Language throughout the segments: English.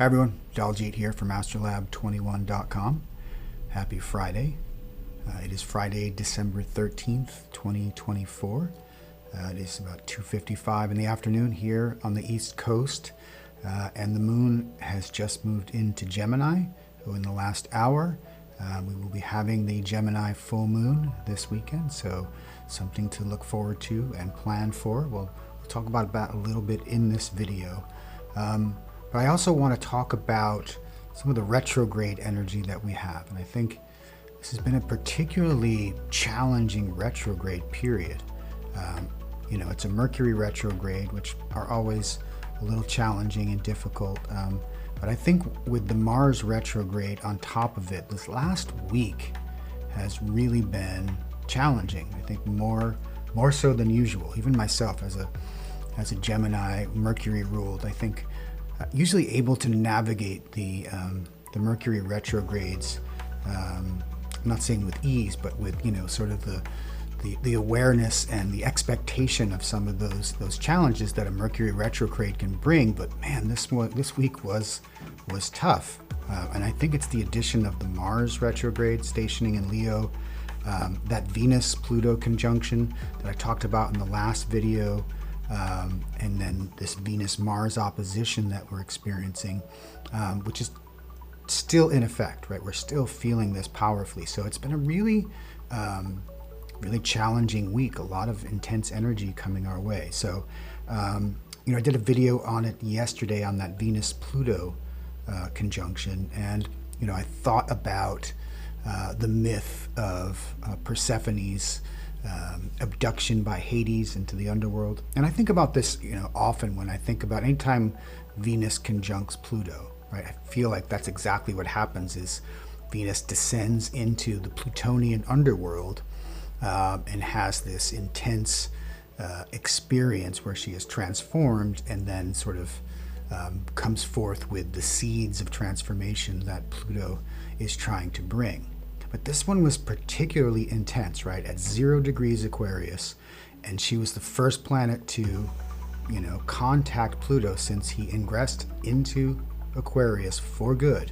Hi everyone, Daljit here from astrolab21.com. Happy Friday. It is Friday, December 13th, 2024. It is about 2:55 in the afternoon here on the East Coast, and the moon has just moved into Gemini. So in the last hour, we will be having the Gemini full moon this weekend, so something to look forward to and plan for. We'll talk about that a little bit in this video. But I also want to talk about some of the retrograde energy that we have. And I think this has been a particularly challenging retrograde period. It's a Mercury retrograde, which are always a little challenging and difficult. But I think with the Mars retrograde on top of it, this last week has really been challenging. I think more so than usual. Even myself as a Gemini, Mercury ruled, I think usually able to navigate the Mercury retrogrades. I'm not saying with ease, but with sort of the awareness and the expectation of some of those challenges that a Mercury retrograde can bring. But man, this week was tough, and I think it's the addition of the Mars retrograde stationing in Leo, that Venus-Pluto conjunction that I talked about in the last video. And then this Venus-Mars opposition that we're experiencing, which is still in effect, right? We're still feeling this powerfully. So it's been a really challenging week, a lot of intense energy coming our way. So, I did a video on it yesterday on that Venus-Pluto conjunction. And, I thought about the myth of Persephone's abduction by Hades into the underworld. And I think about this, often when I think about anytime Venus conjuncts Pluto, right? I feel like that's exactly what happens is Venus descends into the Plutonian underworld and has this intense experience where she is transformed and then sort of comes forth with the seeds of transformation that Pluto is trying to bring. But this one was particularly intense, right? At 0 degrees Aquarius, and she was the first planet to, contact Pluto since he ingressed into Aquarius for good.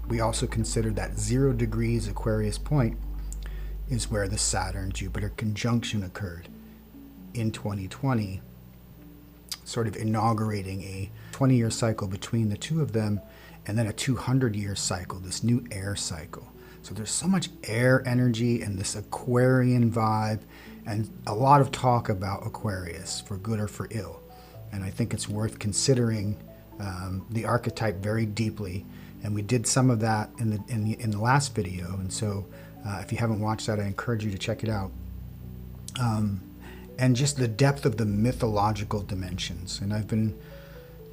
We also consider that 0 degrees Aquarius point is where the Saturn-Jupiter conjunction occurred in 2020, sort of inaugurating a 20-year cycle between the two of them, and then a 200-year cycle, this new air cycle. So there's so much air energy and this Aquarian vibe, and a lot of talk about Aquarius, for good or for ill. And I think it's worth considering the archetype very deeply. And we did some of that in the last video. And so if you haven't watched that, I encourage you to check it out. And just the depth of the mythological dimensions. And I've been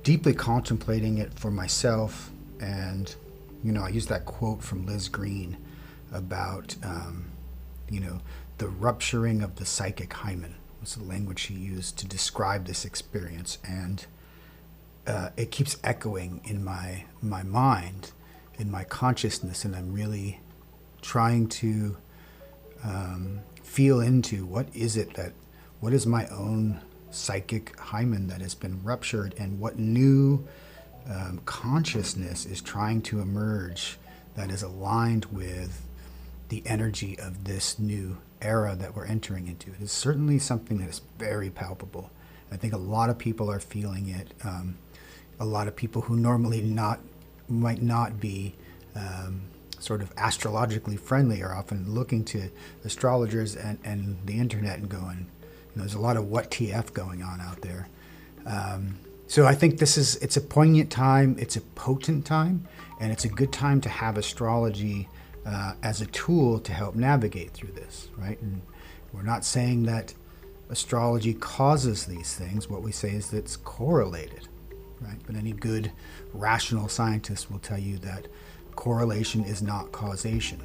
deeply contemplating it for myself. And I use that quote from Liz Green about, the rupturing of the psychic hymen was the language she used to describe this experience. And it keeps echoing in my mind, in my consciousness, and I'm really trying to feel into what is my own psychic hymen that has been ruptured, and what new consciousness is trying to emerge that is aligned with the energy of this new era that we're entering into. It is certainly something that is very palpable. I think a lot of people are feeling it. A lot of people who normally might not be sort of astrologically friendly are often looking to astrologers and the internet and going, there's a lot of what TF going on out there. So I think it's a poignant time, it's a potent time, and it's a good time to have astrology as a tool to help navigate through this, right? And we're not saying that astrology causes these things. What we say is that it's correlated, right? But any good rational scientist will tell you that correlation is not causation.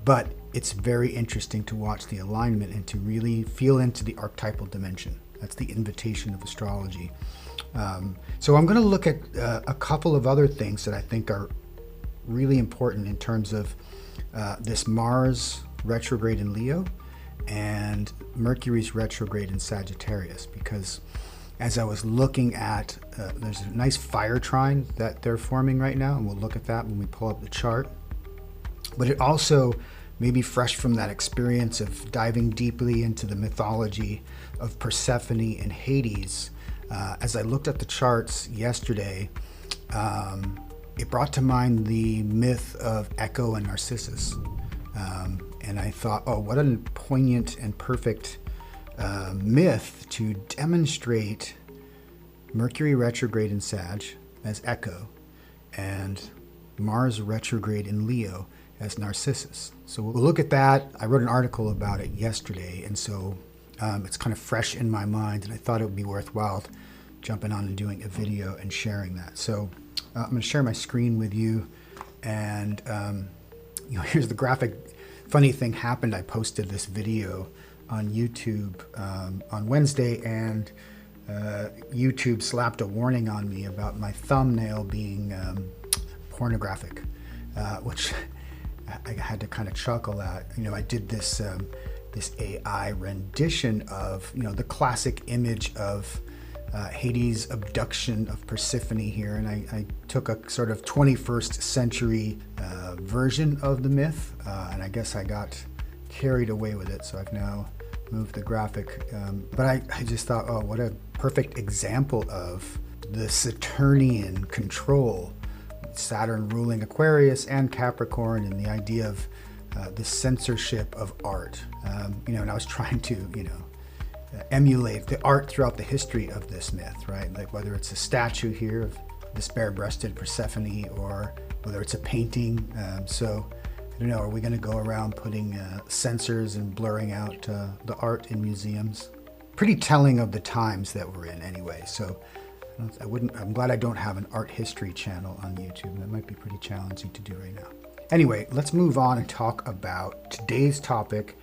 But it's very interesting to watch the alignment and to really feel into the archetypal dimension. That's the invitation of astrology. So I'm going to look at a couple of other things that I think are really important in terms of this Mars retrograde in Leo and Mercury's retrograde in Sagittarius, because as I was looking at, there's a nice fire trine that they're forming right now, and we'll look at that when we pull up the chart. But it also maybe fresh from that experience of diving deeply into the mythology of Persephone and Hades. As I looked at the charts yesterday, it brought to mind the myth of Echo and Narcissus. And I thought, oh, what a poignant and perfect myth to demonstrate Mercury retrograde in Sag as Echo and Mars retrograde in Leo as Narcissus. So we'll look at that. I wrote an article about it yesterday, and so it's kind of fresh in my mind, and I thought it would be worthwhile jumping on and doing a video and sharing that. So I'm going to share my screen with you, and here's the graphic. Funny thing happened. I posted this video on YouTube on Wednesday, and YouTube slapped a warning on me about my thumbnail being pornographic, which I had to kind of chuckle at. I did this this AI rendition of the classic image of Hades' abduction of Persephone here, and I took a sort of 21st century version of the myth, and I guess I got carried away with it, so I've now moved the graphic. But I just thought, oh, what a perfect example of the Saturnian control, Saturn ruling Aquarius and Capricorn, and the idea of the censorship of art. And I was trying to, emulate the art throughout the history of this myth, right? Like whether it's a statue here of this bare-breasted Persephone, or whether it's a painting. So I don't know, are we going to go around putting censors and blurring out the art in museums? Pretty telling of the times that we're in anyway. So I'm glad I don't have an art history channel on YouTube. That might be pretty challenging to do right now. Anyway, let's move on and talk about today's topic,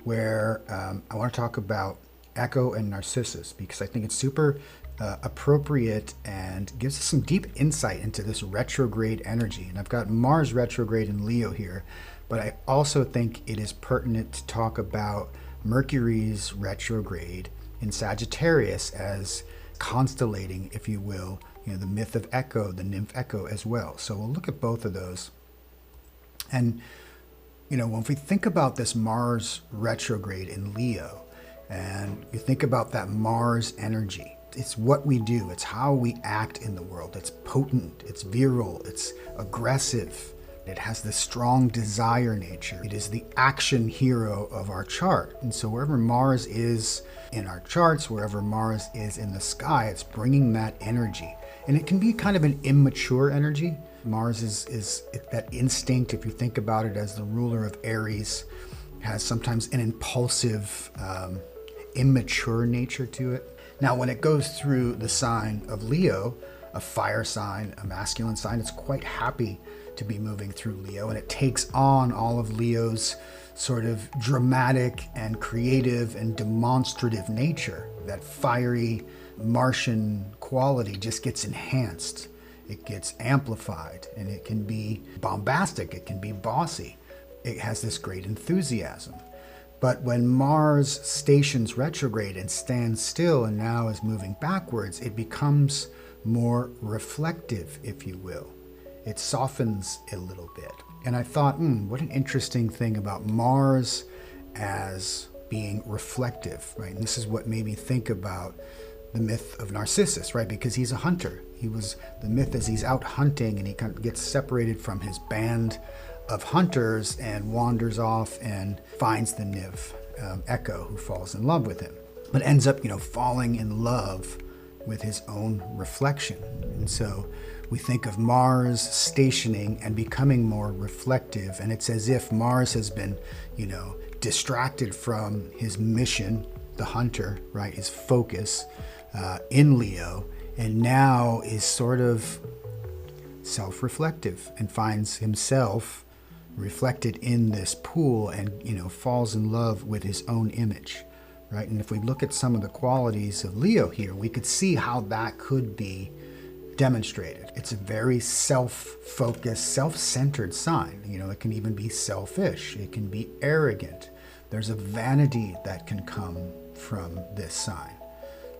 where I want to talk about Echo and Narcissus, because I think it's super appropriate and gives us some deep insight into this retrograde energy. And I've got Mars retrograde in Leo here, but I also think it is pertinent to talk about Mercury's retrograde in Sagittarius as constellating, if you will, the myth of Echo, the nymph Echo as well. So we'll look at both of those. And, when we think about this Mars retrograde in Leo, and you think about that Mars energy, it's what we do. It's how we act in the world. It's potent, it's virile, it's aggressive. It has this strong desire nature. It is the action hero of our chart. And so wherever Mars is in our charts, wherever Mars is in the sky, it's bringing that energy. And it can be kind of an immature energy. Mars is that instinct, if you think about it as the ruler of Aries, has sometimes an impulsive, immature nature to it. Now, when it goes through the sign of Leo, a fire sign, a masculine sign, it's quite happy to be moving through Leo, and it takes on all of Leo's sort of dramatic and creative and demonstrative nature. That fiery Martian quality just gets enhanced. It gets amplified, and it can be bombastic, it can be bossy. It has this great enthusiasm. But when Mars stations retrograde and stands still and now is moving backwards, it becomes more reflective, if you will. It softens a little bit. And I thought, what an interesting thing about Mars as being reflective, right? And this is what made me think about the myth of Narcissus, right? Because he's a hunter. The myth is he's out hunting, and he kind of gets separated from his band of hunters and wanders off and finds the nymph Echo, who falls in love with him, but ends up falling in love with his own reflection. And so we think of Mars stationing and becoming more reflective, and it's as if Mars has been distracted from his mission, the hunter, right, his focus in Leo, and now is sort of self-reflective and finds himself reflected in this pool, and falls in love with his own image, right? And if we look at some of the qualities of Leo here, we could see how that could be demonstrated. It's a very self-focused, self-centered sign. It can even be selfish. It can be arrogant. There's a vanity that can come from this sign.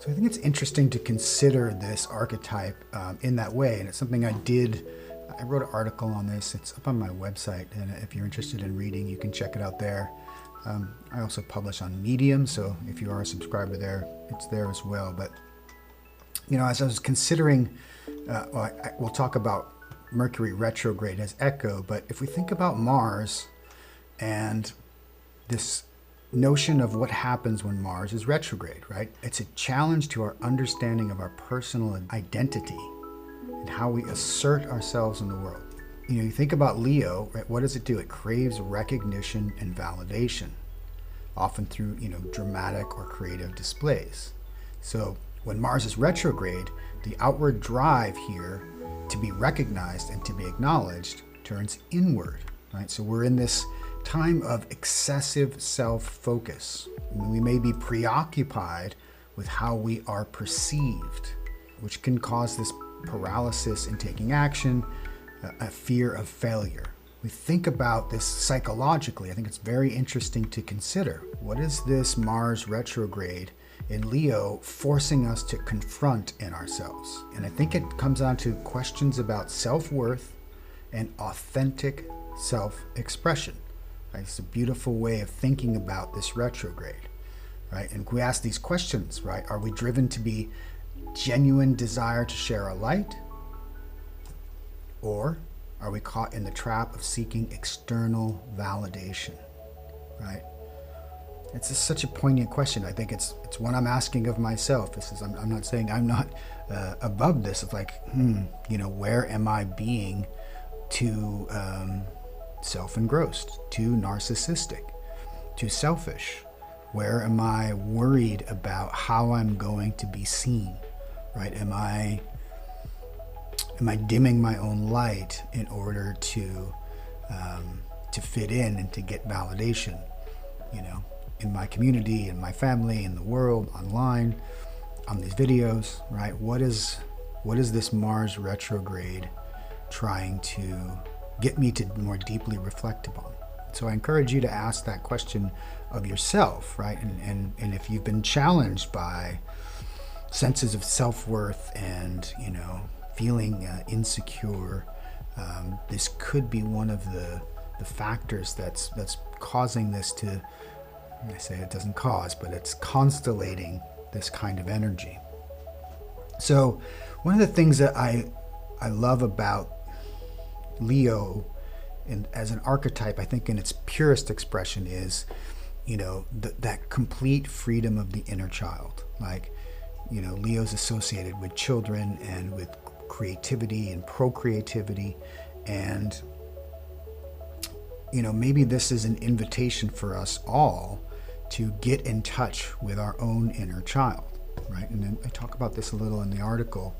So I think it's interesting to consider this archetype in that way, and it's something I did. I wrote an article on this. It's up on my website, and if you're interested in reading, you can check it out there. I also publish on Medium, so if you are a subscriber there, it's there as well. But as I was considering, we'll talk about Mercury retrograde as Echo, but if we think about Mars and this notion of what happens when Mars is retrograde, right? It's a challenge to our understanding of our personal identity and how we assert ourselves in the world. You think about Leo, right? What does it do? It craves recognition and validation, often through, dramatic or creative displays. So when Mars is retrograde, the outward drive here to be recognized and to be acknowledged turns inward, right? So we're in this time of excessive self-focus. We may be preoccupied with how we are perceived, which can cause this paralysis in taking action, a fear of failure. We think about this psychologically. I think it's very interesting to consider. What is this Mars retrograde in Leo forcing us to confront in ourselves? And I think it comes down to questions about self-worth and authentic self-expression. Right? It's a beautiful way of thinking about this retrograde, right? And we ask these questions, right? Are we driven to be genuine desire to share our light? Or are we caught in the trap of seeking external validation, right? It's just such a poignant question. I think it's one I'm asking of myself. I'm not saying I'm not above this. It's like, where am I being too self-engrossed, too narcissistic, too selfish? Where am I worried about how I'm going to be seen, right? Am I dimming my own light in order to fit in and to get validation, in my community, in my family, in the world, online, on these videos, right? What is this Mars retrograde trying to get me to more deeply reflect upon? So I encourage you to ask that question of yourself, right? And if you've been challenged by senses of self-worth and, feeling insecure, this could be one of the factors that's causing this to, I say it doesn't cause, but it's constellating this kind of energy. So one of the things that I love about Leo as an archetype, I think in its purest expression, is, that complete freedom of the inner child. Like, Leo's associated with children and with creativity and procreativity. And, maybe this is an invitation for us all to get in touch with our own inner child, right? And then I talk about this a little in the article.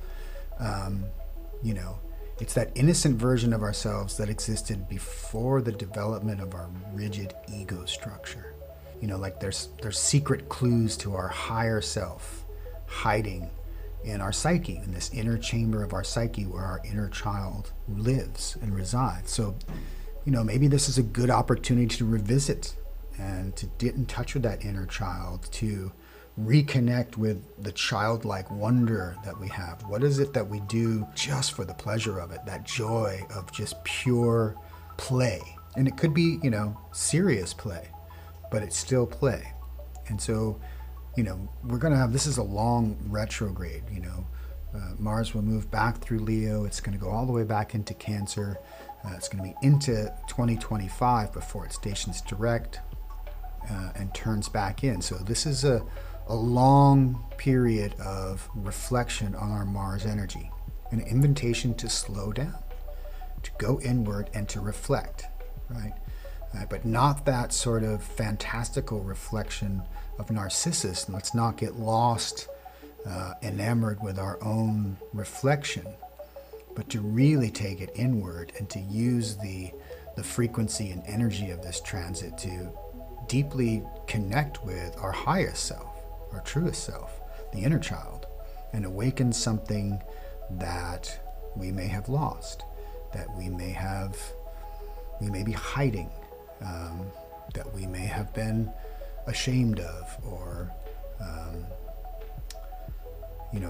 It's that innocent version of ourselves that existed before the development of our rigid ego structure. Like there's secret clues to our higher self hiding in our psyche, in this inner chamber of our psyche where our inner child lives and resides. So, maybe this is a good opportunity to revisit and to get in touch with that inner child, to reconnect with the childlike wonder that we have. What is it that we do just for the pleasure of it, that joy of just pure play? And it could be, serious play, but it's still play. And so, we're going to have, this is a long retrograde, Mars will move back through Leo. It's going to go all the way back into Cancer. It's going to be into 2025 before it stations direct and turns back in. So this is a long period of reflection on our Mars energy, an invitation to slow down, to go inward and to reflect, right? But not that sort of fantastical reflection of Narcissus. Let's not get lost, enamored with our own reflection, but to really take it inward and to use the frequency and energy of this transit to deeply connect with our highest self, our truest self, the inner child, and awaken something that we may have lost, that we may be hiding, that we may have been ashamed of, or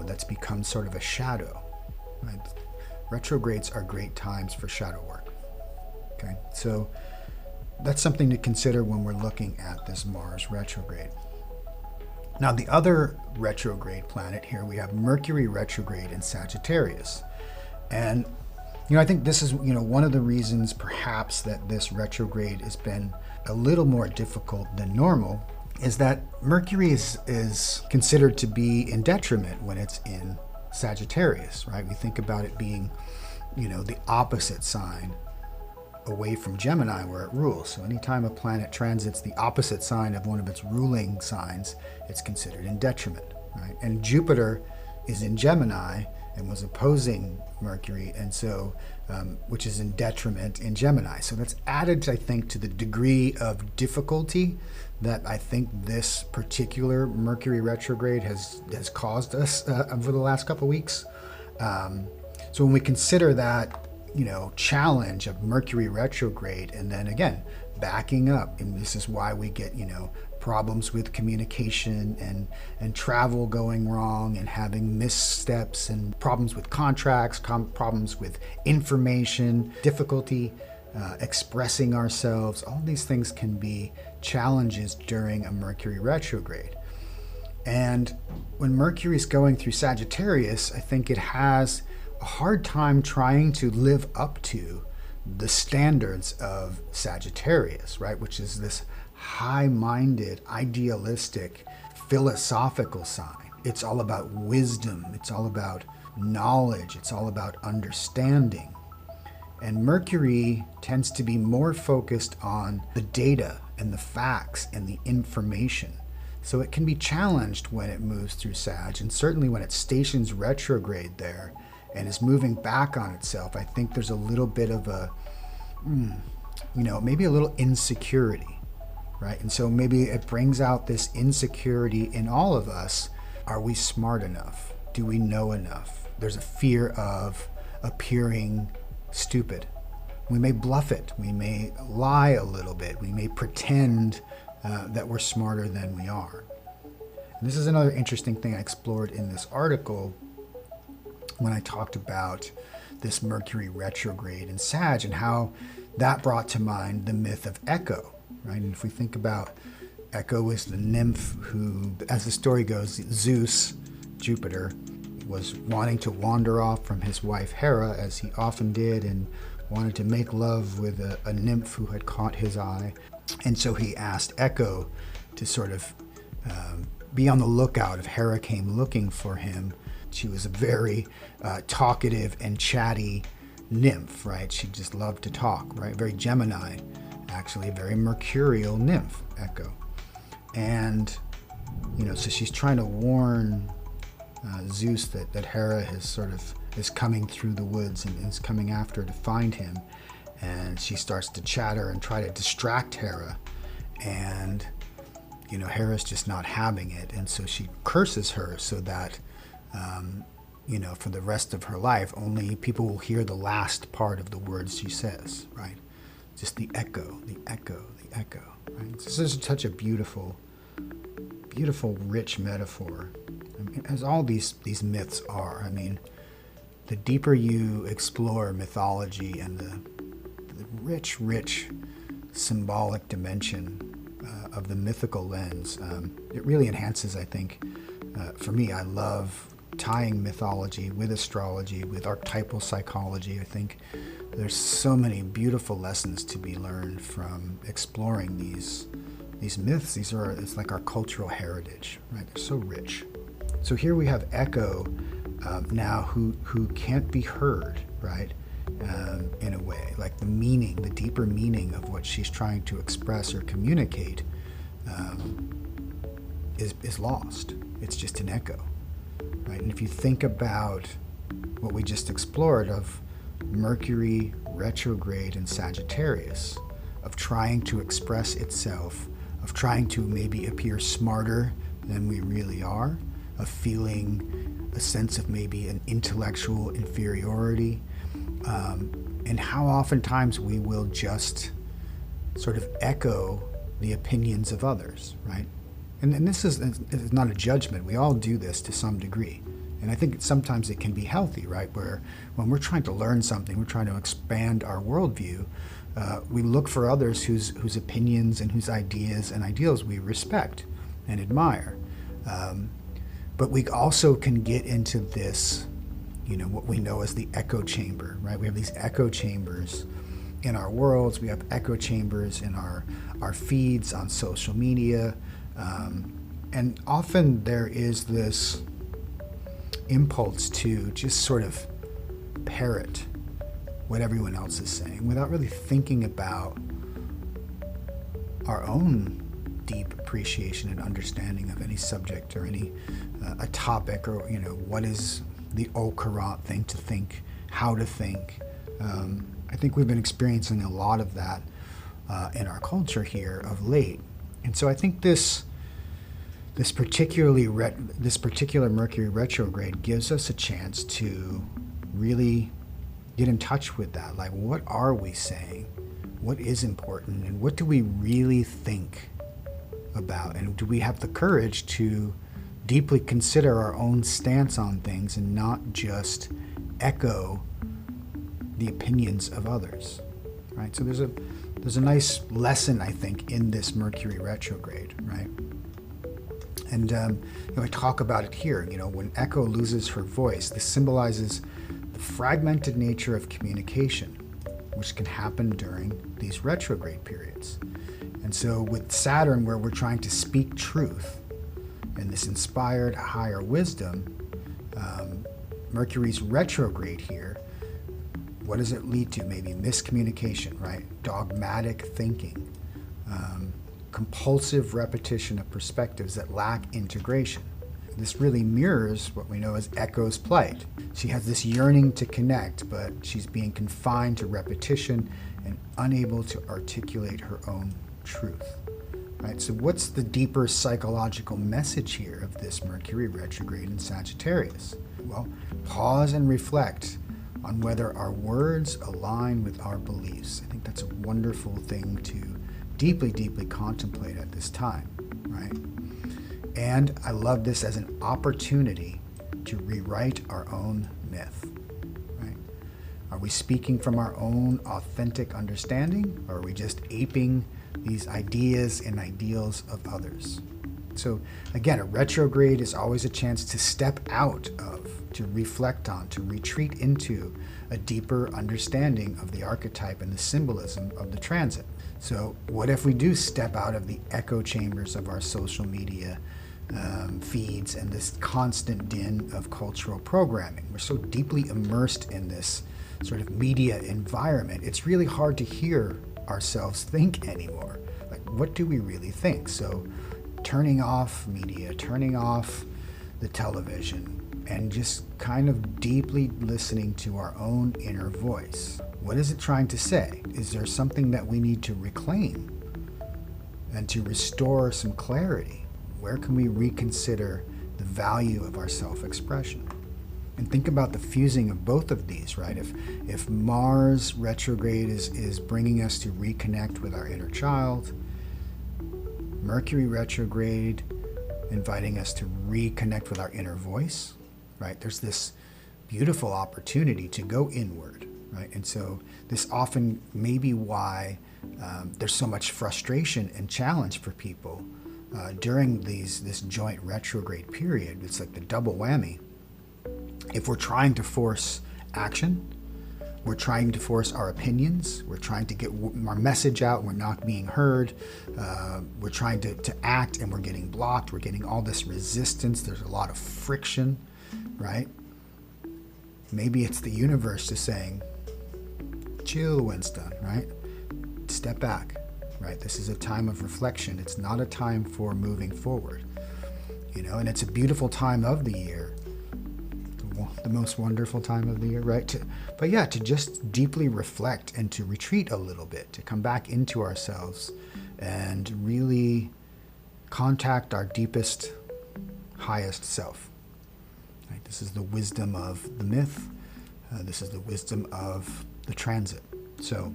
that's become sort of a shadow. Right? Retrogrades are great times for shadow work. Okay, so that's something to consider when we're looking at this Mars retrograde. Now, the other retrograde planet here, we have Mercury retrograde in Sagittarius. And, I think this is, one of the reasons perhaps that this retrograde has been a little more difficult than normal is that Mercury is considered to be in detriment when it's in Sagittarius, right? We think about it being, the opposite sign away from Gemini where it rules. So anytime a planet transits the opposite sign of one of its ruling signs, it's considered in detriment, right? And Jupiter is in Gemini and was opposing Mercury, and so which is in detriment in Gemini. So that's added, I think, to the degree of difficulty that I think this particular Mercury retrograde has caused us over the last couple of weeks. So when we consider that, challenge of Mercury retrograde, and then again backing up, and this is why we get problems with communication and travel going wrong and having missteps and problems with contracts, problems with information, difficulty expressing ourselves. All these things can be challenges during a Mercury retrograde. And when Mercury is going through Sagittarius, I think it has a hard time trying to live up to the standards of Sagittarius, right? Which is this high-minded, idealistic, philosophical sign. It's all about wisdom. It's all about knowledge. It's all about understanding. And Mercury tends to be more focused on the data and the facts and the information. So it can be challenged when it moves through Sag, and certainly when it stations retrograde there and is moving back on itself. I think there's a little bit of a, maybe a little insecurity, right? And so maybe it brings out this insecurity in all of us. Are we smart enough? Do we know enough? There's a fear of appearing stupid. We may bluff it. We may lie a little bit. We may pretend that we're smarter than we are. And this is another interesting thing I explored in this article when I talked about this Mercury retrograde in Sag and how that brought to mind the myth of Echo, right? And if we think about Echo is the nymph who, as the story goes, Zeus, Jupiter, was wanting to wander off from his wife Hera, as he often did, and wanted to make love with a nymph who had caught his eye. And so he asked Echo to sort of be on the lookout if Hera came looking for him. She was a very talkative and chatty nymph, right? She just loved to talk, right? Very Gemini, actually, a very mercurial nymph, Echo. And, so she's trying to warn Zeus that Hera is coming through the woods and is coming after her to find him. And she starts to chatter and try to distract Hera. And, Hera's just not having it. And so she curses her so that for the rest of her life, only people will hear the last part of the words she says, right? Just the echo, the echo, the echo, right? So this is such a beautiful, beautiful, rich metaphor, as all these myths are. I mean, the deeper you explore mythology and the rich, rich symbolic dimension of the mythical lens, it really enhances, I think, for me, I love tying mythology with astrology, with archetypal psychology. I think there's so many beautiful lessons to be learned from exploring these myths. It's like our cultural heritage, right? They're so rich. So here we have Echo now who can't be heard, right? In a way, like the deeper meaning of what she's trying to express or communicate is lost. It's just an echo, right? And if you think about what we just explored of Mercury retrograde in Sagittarius, of trying to express itself, of trying to maybe appear smarter than we really are, of feeling a sense of maybe an intellectual inferiority, and how oftentimes we will just sort of echo the opinions of others, right? And this is not a judgment. We all do this to some degree. And I think sometimes it can be healthy, right? Where when we're trying to learn something, we're trying to expand our worldview, we look for others whose opinions and whose ideas and ideals we respect and admire. But we also can get into this, what we know as the echo chamber, right? We have these echo chambers in our worlds. We have echo chambers in our feeds on social media. And often there is this impulse to just sort of parrot what everyone else is saying without really thinking about our own deep appreciation and understanding of any subject or any a topic, or what is the au courant thing to think, how to think. I think we've been experiencing a lot of that in our culture here of late, and so I think this particular Mercury retrograde gives us a chance to really get in touch with that. Like, what are we saying? What is important? And what do we really think about? And do we have the courage to deeply consider our own stance on things and not just echo the opinions of others, right? So there's a nice lesson, I think, in this Mercury retrograde, right? And I talk about it here. When Echo loses her voice, this symbolizes the fragmented nature of communication, which can happen during these retrograde periods. And so with Saturn, where we're trying to speak truth and this inspired higher wisdom, Mercury's retrograde here, what does it lead to? Maybe miscommunication, right? Dogmatic thinking. Compulsive repetition of perspectives that lack integration. This really mirrors what we know as Echo's plight. She has this yearning to connect, but she's being confined to repetition and unable to articulate her own truth. Right? So what's the deeper psychological message here of this Mercury retrograde in Sagittarius? Well, pause and reflect on whether our words align with our beliefs. I think that's a wonderful thing to deeply, deeply contemplate at this time, right? And I love this as an opportunity to rewrite our own myth, right? Are we speaking from our own authentic understanding, or are we just aping these ideas and ideals of others? So again, a retrograde is always a chance to step out of, to reflect on, to retreat into a deeper understanding of the archetype and the symbolism of the transit. So what if we do step out of the echo chambers of our social media feeds and this constant din of cultural programming? We're so deeply immersed in this sort of media environment, it's really hard to hear ourselves think anymore. Like, what do we really think? So turning off media, turning off the television, and just kind of deeply listening to our own inner voice. What is it trying to say? Is there something that we need to reclaim and to restore some clarity? Where can we reconsider the value of our self-expression? And think about the fusing of both of these, right? If Mars retrograde is bringing us to reconnect with our inner child, Mercury retrograde inviting us to reconnect with our inner voice, right? There's this beautiful opportunity to go inward, right? And so this often may be why there's so much frustration and challenge for people during this joint retrograde period. It's like the double whammy. If we're trying to force action, we're trying to force our opinions, we're trying to get our message out, we're not being heard, we're trying to act and we're getting blocked, we're getting all this resistance, there's a lot of friction, right? Maybe it's the universe just saying, chill, Winston, right? Step back, right? This is a time of reflection. It's not a time for moving forward, and it's a beautiful time of the year, the most wonderful time of the year, right? To just deeply reflect and to retreat a little bit, to come back into ourselves and really contact our deepest, highest self. Right? This is the wisdom of the myth. This is the wisdom of the transit. So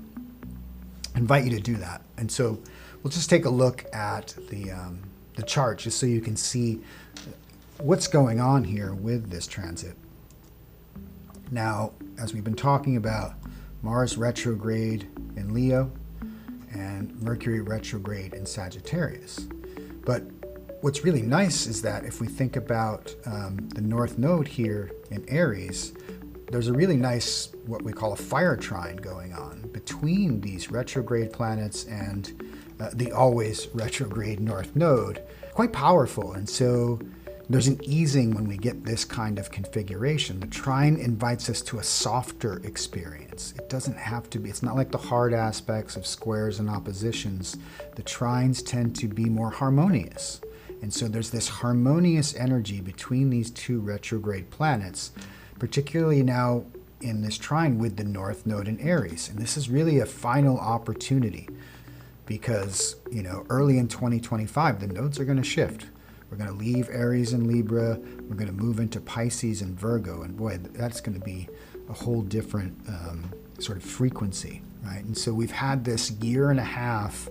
I invite you to do that. And so we'll just take a look at the chart just so you can see what's going on here with this transit? Now, as we've been talking about, Mars retrograde in Leo and Mercury retrograde in Sagittarius. But what's really nice is that if we think about the North Node here in Aries, there's a really nice, what we call a fire trine going on between these retrograde planets and the always retrograde North Node. Quite powerful. And so there's an easing when we get this kind of configuration. The trine invites us to a softer experience. It doesn't have to be, it's not like the hard aspects of squares and oppositions. The trines tend to be more harmonious. And so there's this harmonious energy between these two retrograde planets, particularly now in this trine with the North Node in Aries. And this is really a final opportunity because, early in 2025, the nodes are going to shift. We're going to leave Aries and Libra. We're going to move into Pisces and Virgo. And boy, that's going to be a whole different sort of frequency, right? And so we've had this year and a half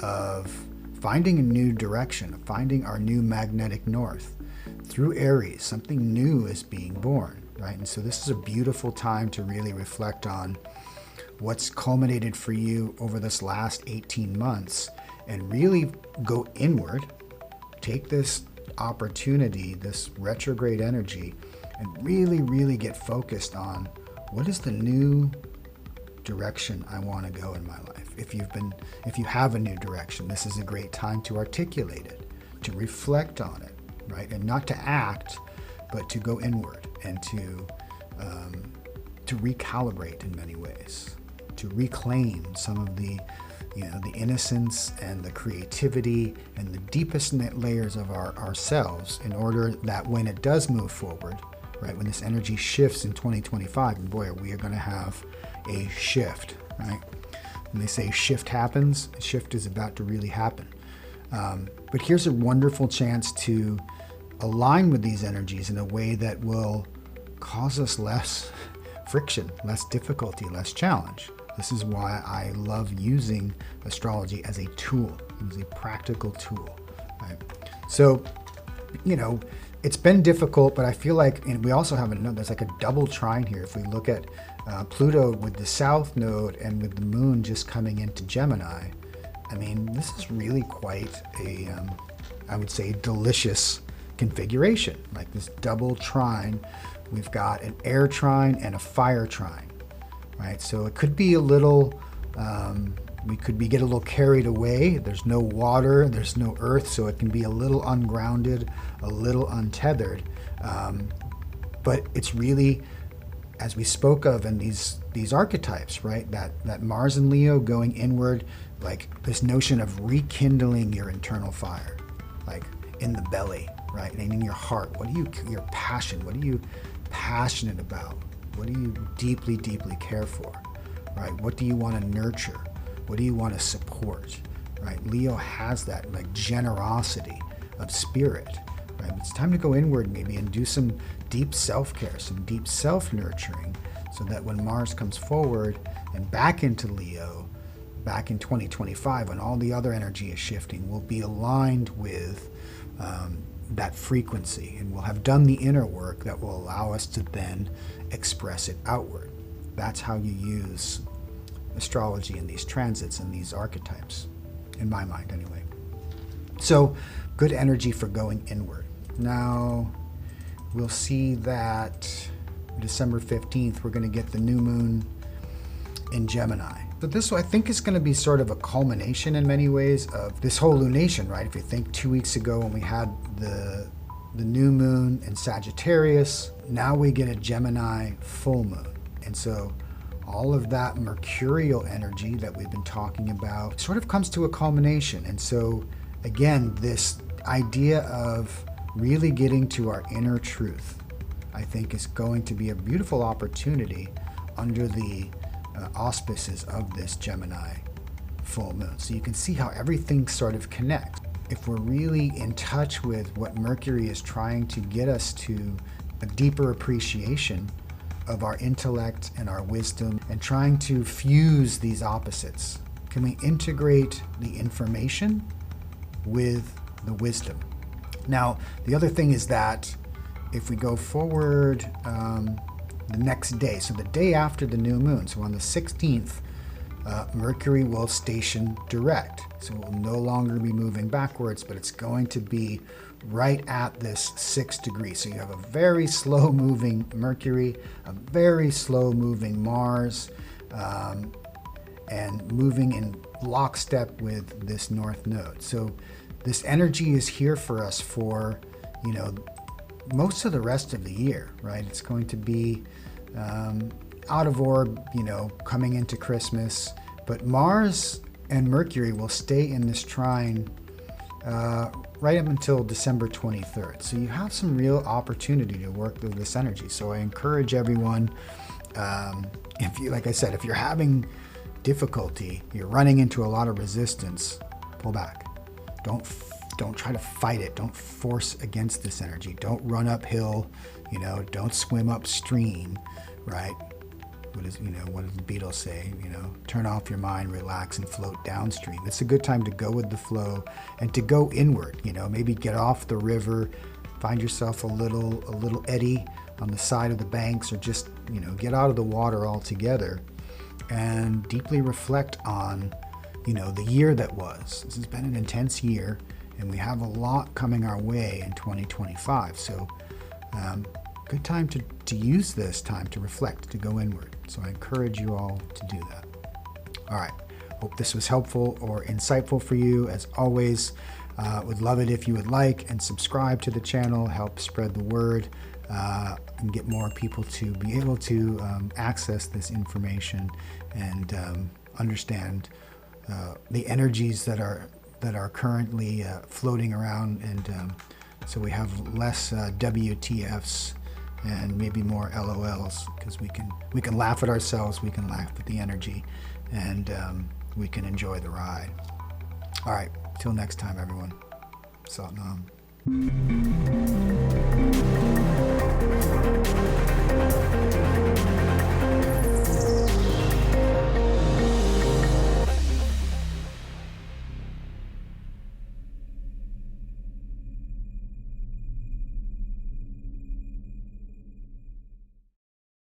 of finding a new direction, of finding our new magnetic north. Through Aries, something new is being born, right? And so this is a beautiful time to really reflect on what's culminated for you over this last 18 months and really go inward. Take this opportunity, this retrograde energy, and really, really get focused on what is the new direction I want to go in my life. If you have a new direction, this is a great time to articulate it, to reflect on it, right? And not to act, but to go inward and to recalibrate in many ways, to reclaim some of the the innocence and the creativity and the deepest layers of ourselves, in order that when it does move forward, right, when this energy shifts in 2025, and boy, we are going to have a shift, right? When they say shift happens, shift is about to really happen. But here's a wonderful chance to align with these energies in a way that will cause us less friction, less difficulty, less challenge. This is why I love using astrology as a tool, as a practical tool, right? So, it's been difficult, but I feel like, and we also have there's like a double trine here. If we look at Pluto with the South Node and with the Moon just coming into Gemini, I mean, this is really quite a, I would say, delicious configuration, like this double trine. We've got an air trine and a fire trine. Right, so it could be a little, we could get a little carried away. There's no water, there's no earth, so it can be a little ungrounded, a little untethered. But it's really, as we spoke of in these archetypes, right? That Mars and Leo going inward, like this notion of rekindling your internal fire, like in the belly, right, and in your heart. Your passion? What are you passionate about? What do you deeply, deeply care for, right? What do you want to nurture? What do you want to support, right? Leo has that like generosity of spirit, right? It's time to go inward maybe and do some deep self-care, some deep self-nurturing, so that when Mars comes forward and back into Leo, back in 2025, when all the other energy is shifting, we'll be aligned with that frequency, and we'll have done the inner work that will allow us to then express it outward. That's how you use astrology in these transits and these archetypes, in my mind anyway. So good energy for going inward. Now we'll see that December 15th we're going to get the new moon in Gemini. So this, I think, is going to be sort of a culmination in many ways of this whole lunation, right? If you think 2 weeks ago when we had the new moon in Sagittarius, now we get a Gemini full moon. And so all of that mercurial energy that we've been talking about sort of comes to a culmination. And so again, this idea of really getting to our inner truth, I think, is going to be a beautiful opportunity under the auspices of this Gemini full moon. So you can see how everything sort of connects. If we're really in touch with what Mercury is trying to get us to, a deeper appreciation of our intellect and our wisdom, and trying to fuse these opposites, can we integrate the information with the wisdom? Now, the other thing is that if we go forward the next day, so the day after the new moon, so on the 16th, Mercury will station direct. So it will no longer be moving backwards, but it's going to be right at this 6 degrees. So you have a very slow moving Mercury, a very slow moving Mars, and moving in lockstep with this north node. So this energy is here for us for, most of the rest of the year, right? It's going to be out of orb, coming into Christmas, but Mars and Mercury will stay in this trine right up until December 23rd. So you have some real opportunity to work with this energy. So I encourage everyone, if you, like I said, if you're having difficulty, you're running into a lot of resistance, pull back. Don't try to fight it. Don't force against this energy. Don't run uphill, don't swim upstream, right? What does the Beatles say? Turn off your mind, relax, and float downstream. It's a good time to go with the flow and to go inward. Maybe get off the river, find yourself a little eddy on the side of the banks, or just get out of the water altogether and deeply reflect on the year that was. This has been an intense year, and we have a lot coming our way in 2025. So good time to use this time to reflect, to go inward. So I encourage you all to do that. All right. Hope this was helpful or insightful for you. As always, would love it if you would like and subscribe to the channel, help spread the word, and get more people to be able to access this information and understand the energies that are currently floating around, and so we have less WTFs and maybe more LOLs, because we can laugh at ourselves, we can laugh at the energy, and we can enjoy the ride. All right, till next time, everyone. Sat Nam.